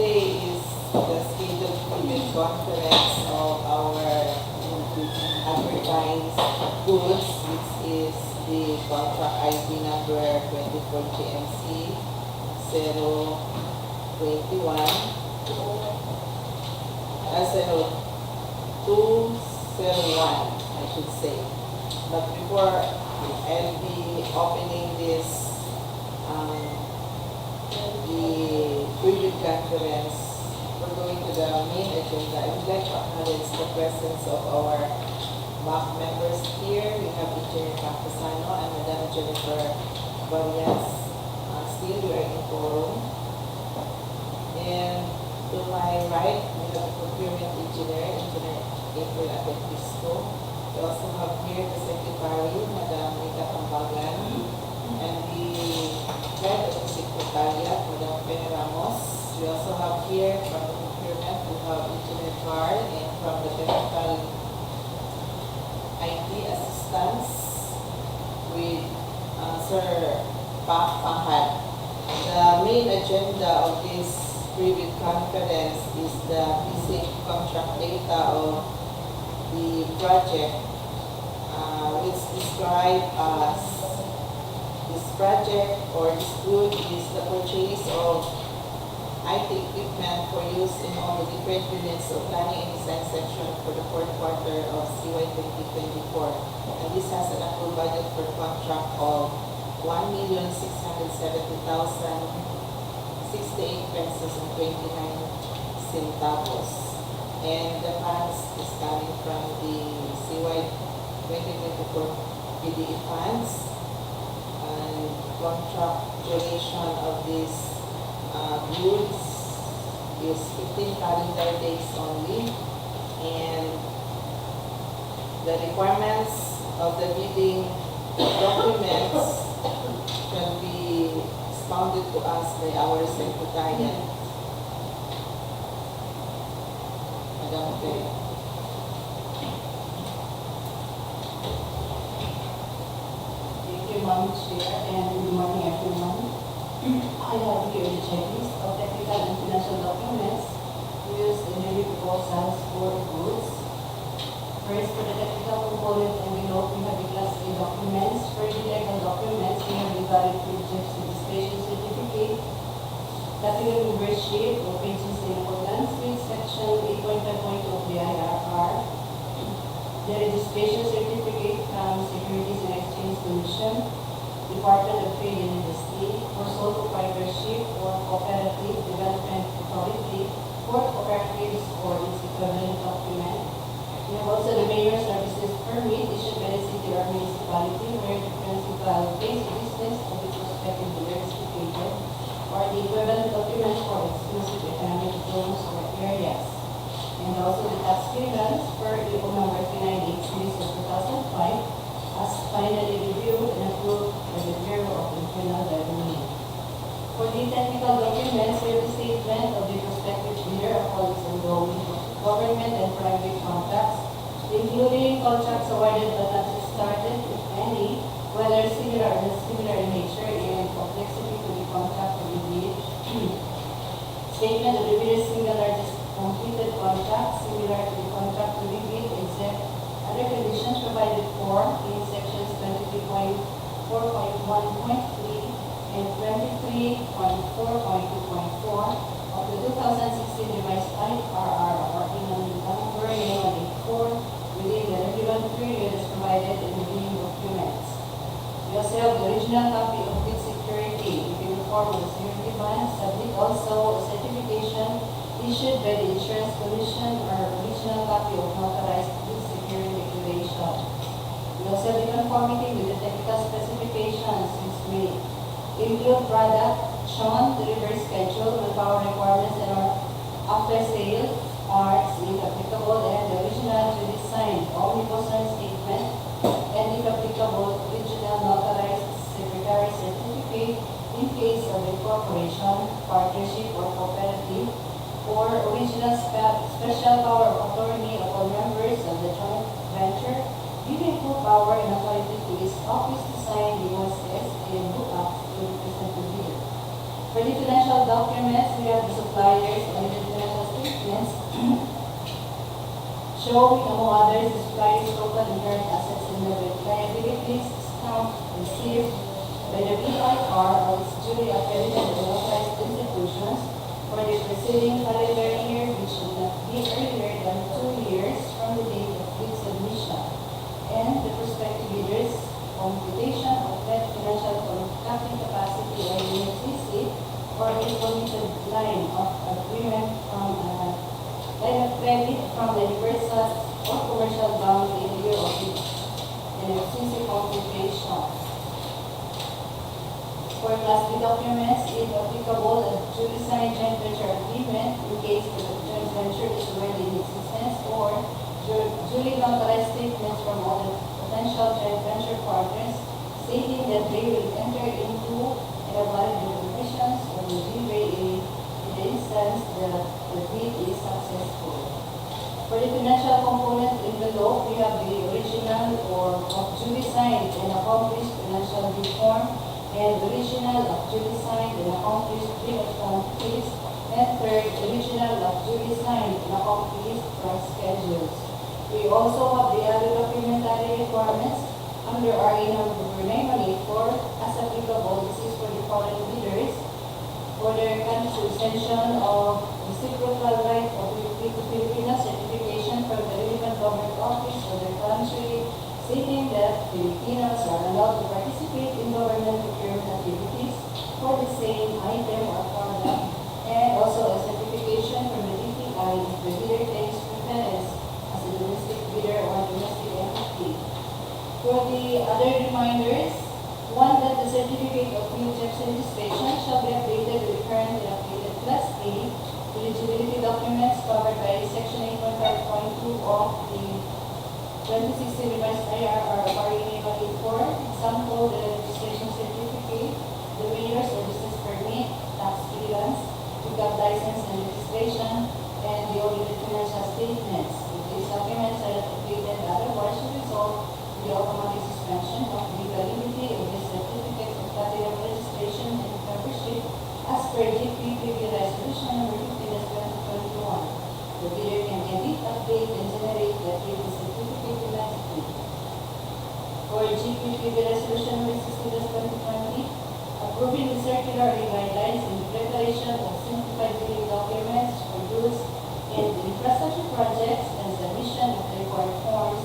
today is the scheduled private conference of our advertised goods, which is the contract ID number 24 GMC 021 0201, I should say. But before I'll be opening this the preview conference, we're going to the main agenda. I would like to acknowledge the presence of our MAC members here. We have Engineer Campusano and Madam Jennifer Varias. Still, we are in forum. And to my right, we have the Procurement Engineer, Engineer April Abetisco. We also have here the Secretary, Madam Rita Tambagan, and the Head of the Secretariat, Madam Penny Ramos. We also have here from the Procurement, we have Engineer Carl, and from the Technical IT Assistance with Sir Pak Fahad. The main agenda of this private conference is the basic contract data of the project, which described as this project or this good is the purchase of IT equipment for use in all the different units of planning and design section for the fourth quarter of CY 2024. And this has an approved budget for contract of 1,670,068 pesos and 29 centavos. And the funds is coming from the CY 2024 PDE funds. And contract duration of this goods is 15 calendar days only. And the requirements of the bidding documents can be expounded to us by our secretariat. Madam Chair. Thank you, Ma'am Chair, and good morning, everyone. I have here the checklist of technical and financial documents used in the proposals for goods. First, for the technical component envelope, we have the Class A documents. For the legal documents, we have the valid registration certificate, category number sheet, or pages in accordance with Section 8.5.2 of the IRR. The registration certificate from Securities and Exchange Commission, Department of Trade and Industry, for sole proprietorship or cooperative development authority, for cooperatives or its equivalent document. We have also the mayor's services permit issued by the city or municipality where the principal base business of the prospective dealer is located, or the equivalent document for exclusive economic zones or areas. And also the tax clearance per EO number 398 series of 2005 as finally reviewed and approved by the Bureau of Internal Revenue. For the technical documents, we have the statement of the prospective bidder of all its ongoing government and private contracts, including contracts awarded but not yet started, if any, whether similar or not similar in nature and complexity to the contract to be bid. Statement of the bidder's single largest completed contract, similar to the contract to be bid, except other conditions provided for in sections 23.4.1.3 and 23.4.2.4 of the 2016 revised IRR or in number 184 within the relevant period as provided in the bidding documents. We also have the original copy of bid security in the form of security bond. Submit also a certification issued by the Insurance Commission or original copy of notarized bid security declaration. We also have the conformity with the technical specifications which may include product shown, delivery schedule, manpower requirements, and our after sales parts if applicable, and the original redesigned omnibus statement, and if applicable, original notarized secretary certificate in case of incorporation, partnership, or cooperative, or original special power of attorney of all members of the joint venture, giving full power and authority to his office to sign the OSS and book up to the present bidder. For the financial documents, we have the suppliers and the financial statements showing, among others, the supplier's total inherent assets and liabilities, discount received by the BIR or its duly accredited and authorized institutions for the preceding calendar year, which should not be earlier than 2 years from the date of bid submission, and the prospective bidders' computation of net financial contracting capacity or NFCC or a committed line of agreement from line of credit from the universal or commercial bank in the year of the NFCC computation. For Class B documents, if applicable, a duly signed joint venture agreement in case the joint venture is already in existence, or duly notarized statements from all the potential joint venture partners stating that they will enter into and abide the provisions of the DPWH in the instance that the bid is successful. For the financial component envelope, we have the original or of duly signed and accomplished financial bid form, and original of duly signed and accomplished bid of quantities, and third, original of duly signed and accomplished price schedules. We also have the other documentary requirements under RA number 984 as applicable. This is for the foreign bidders for their country extension of reciprocal right of Filipino certification from the relevant government office of their country, stating that Filipinos are allowed to participate in government procurement activities for the same item or product, and also a certification from the DTI if the bidder takes preference as a domestic bidder or domestic entity. For the other reminders, one, that the certificate of PHF's registration shall be updated with current and updated Class A eligibility documents covered by Section 8.5.2 of the 2016 revised IRR RA 984, example, the registration certificate, the mayor's or business permit, tax clearance, pickup license and registration, and the audited financial statements. If these documents are not updated, otherwise should result in the automatic suspension of the validity of the certificate of platinum registration and membership as per DPWH Resolution number 15/2021. The bidder can edit, update, and generate the updated certificate automatically. For GPPB Resolution number 16/2020, approving the circular guidelines and the preparation of simplified billing documents for goods and infrastructure projects and submission of the required forms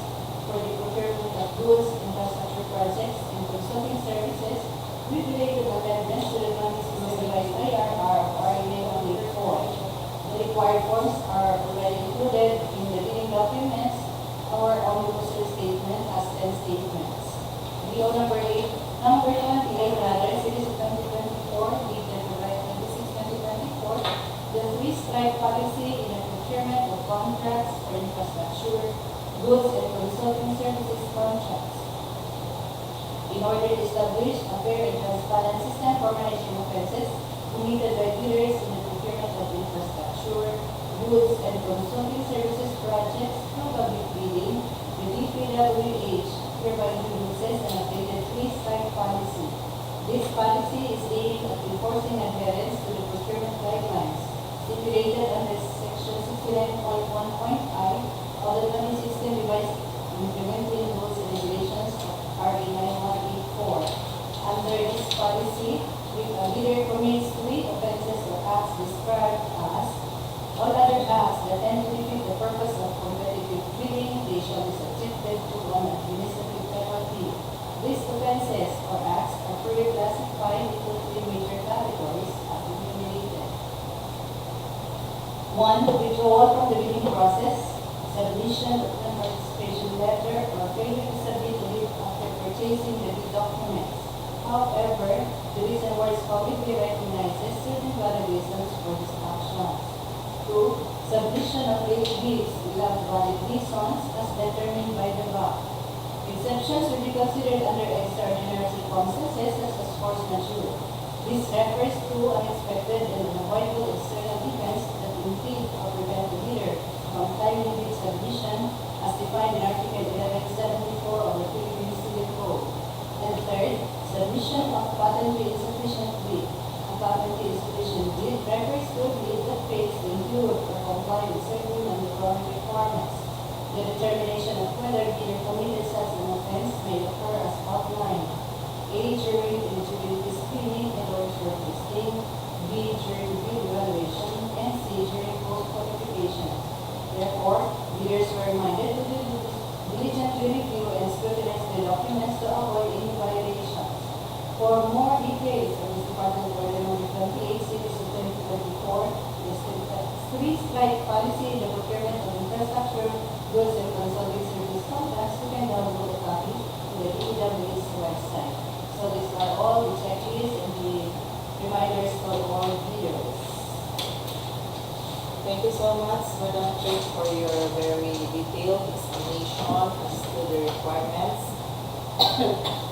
for the procurement of goods, infrastructure projects, and consulting services with related amendments to the 2016 revised IRR RA 984. The required forms are already included in the billing documents or omnibus statement as 10 statements. DEO number 28 rather, series of 2024, dated July 26, 2024, the three-strike policy in the procurement of contracts for infrastructure, goods, and consulting services contracts. In order to establish a fair and transparent system for managing offenses committed by bidders in the procurement of infrastructure, goods, and consulting services projects through public bidding, the DPWH hereby introduces an updated three-strike policy. This policy is aimed at enforcing adherence to the procurement guidelines stipulated under Section 69.1.I of the 2016 revised implementing rules and regulations of RA 9184. Under this policy, if a bidder commits 3 offenses or acts described as all other acts that tend to defeat the purpose of competitive bidding, they shall be subjected to an administrative penalty. These offenses or acts are further classified into 3 major categories as enumerated. 1. Withdrawal from the bidding process, submission of non-participation letter, or failure to submit the bid after purchasing the bid documents. However, the reason why is publicly recognizes certain valid reasons for these actions. 2. Submission of late bids without valid reasons as determined by the law. Exceptions will be considered under extraordinary circumstances such as force majeure. This refers to unexpected and unavoidable external events that impede or prevent the bidder from timely bid submission as defined in Article 1174 of the Philippine Civil Code. And third, submission of patently insufficient bid. Ang patently the expedition did records would be the phase to include or comply with certain mandatory requirements. The determination of whether bidder committed such an offense may occur as outlined: A. During eligibility screening and or shortlisting, B. During bid evaluation, and C. During post-qualification. Therefore, bidders were reminded to diligently review and scrutinize the documents to avoid any violations. For more details on this Department Order Number 28, Series of 2024, the streets like policy in the procurement of infrastructure, goods and consulting service contracts, you can download a copy on the DPWH website. So these are all the checklists and the reminders for all bidders. Thank you so much, Madam Chair, for your very detailed explanation as to the requirements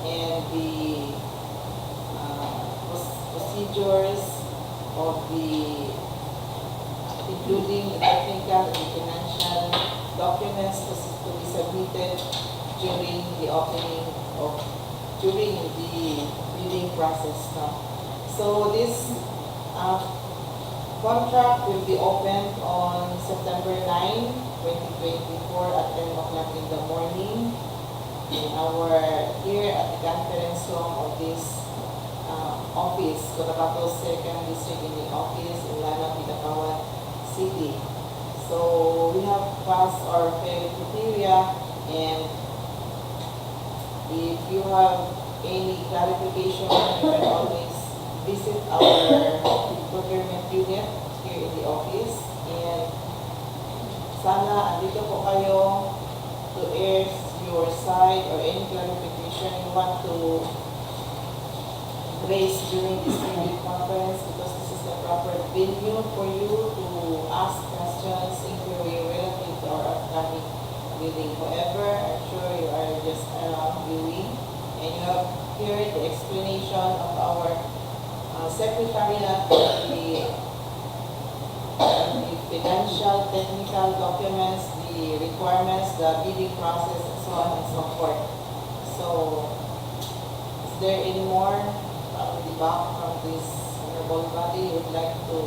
and the procedures of including the technical and financial documents to be submitted during the bidding process. So this contract will be opened on September 9, 2024 at 10 o'clock in the morning here at the conference room of this office, Cotabato 2nd District in the office in Lana, Pitakawan City. So we have passed our criteria, and if you have any clarification, you can always visit our procurement unit here in the office. And sana andito po kayo to air your side or any clarification you want to raise during this private conference, because this is the proper venue for you to ask questions, inquiry relative to our upcoming bidding. However, I'm sure you are just around viewing and you have heard the explanation of our secretariat, the financial, technical documents, the requirements, the bidding process, and so on and so forth. So, is there any more from the back from this honorable body you would like to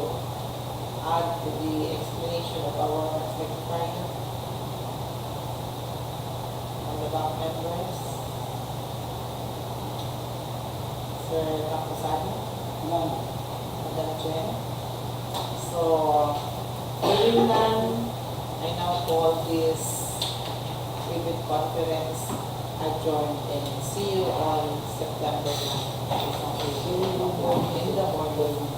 add to the explanation of our secretariat on the back members? Sir Kaposado? Madam Chair. So, hearing none, I now call this private conference adjourned, and see you on September 9. In the morning.